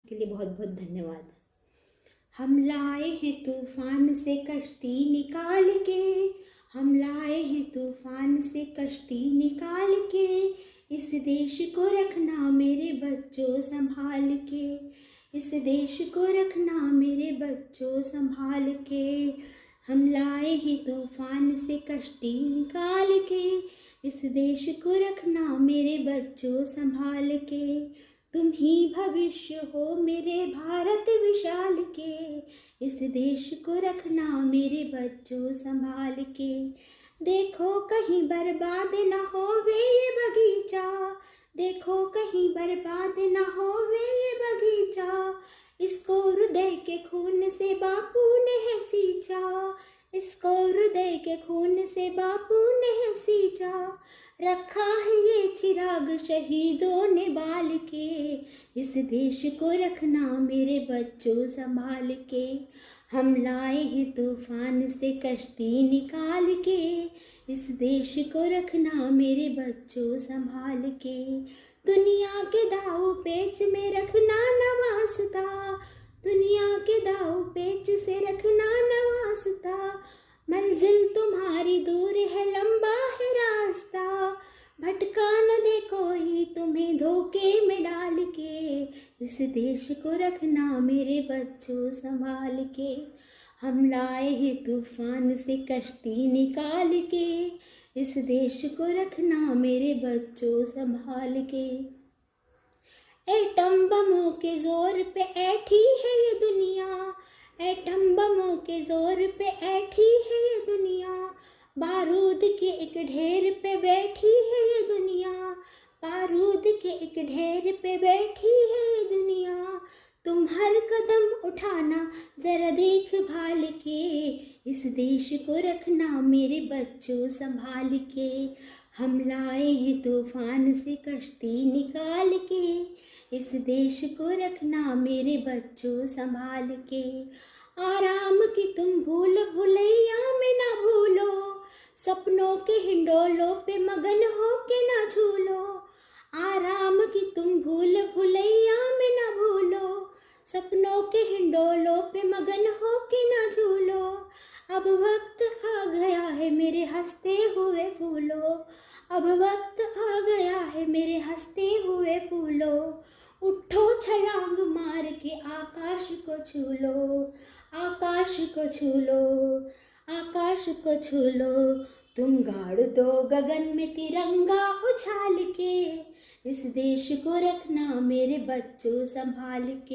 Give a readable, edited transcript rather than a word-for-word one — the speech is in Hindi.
के लिए बहुत बहुत धन्यवाद। हम लाए हैं तूफान से कश्ती निकाल के, हम लाए हैं तूफान से कश्ती निकाल के, इस देश को रखना मेरे बच्चों संभाल के, इस देश को रखना मेरे बच्चों संभाल के। हम लाए हैं तूफान से कश्ती निकाल के, इस देश को रखना मेरे बच्चों संभाल के। तुम ही भविष्य हो मेरे भारत विशाल के, इस देश को रखना मेरे बच्चों संभाल के। देखो कहीं बर्बाद न होवे ये बगीचा, देखो कहीं बर्बाद न होवे ये बगीचा, इसको हृदय के खून से बापू ने है सींचा, इसको हृदय के खून से बापू ने है सींचा। रखा है ये चिराग शहीदों ने बाल के, इस देश को रखना मेरे बच्चों संभाल के। हम लाए हैं तूफान से कश्ती निकाल के, इस देश को रखना मेरे बच्चों संभाल के। दुनिया के दाव पेच में रखना न वास्ता, दुनिया के दाव पेच से रखना न वास्ता, मंजिल तुम्हारी दूर है लंबा है रास्ता, भटका न दे कोई तुम्हें धोखे में डाल के, इस देश को रखना मेरे बच्चों संभाल के। हम लाए हैं तूफान से कश्ती निकाल के, इस देश को रखना मेरे बच्चों संभाल के। एटम बमों के जोर पे ऐठी है ये दुनिया, एटम बमों के जोर पे ऐठी है ये दुनिया, बारूद के एक ढेर पे बैठी है ये दुनिया, बारूद के एक ढेर पे बैठी है ये दुनिया। तुम हर कदम उठाना जरा देख भाल के, इस देश को रखना मेरे बच्चों संभाल के। हम लाए हैं तूफान से कश्ती निकाल के, इस देश को रखना मेरे बच्चों संभाल के। आराम की तुम भूल भुलैया में ना भूलो, सपनों के हिंडोलों पे मगन हो के ना झूलो, आराम की तुम भूल भुलैया में ना भूलो, सपनों के हिंडोलों पे मगन हो के ना झूलो। अब वक्त आ गया है मेरे हंसते हुए फूलो, अब वक्त आ गया है मेरे हंसते हुए फूलो, उठो छलांग मार के आकाश को छू लो, आकाश को छू लो, आकाश को छू लो। तुम गाड़ दो गगन में तिरंगा उछाल के, इस देश को रखना मेरे बच्चों संभाल के।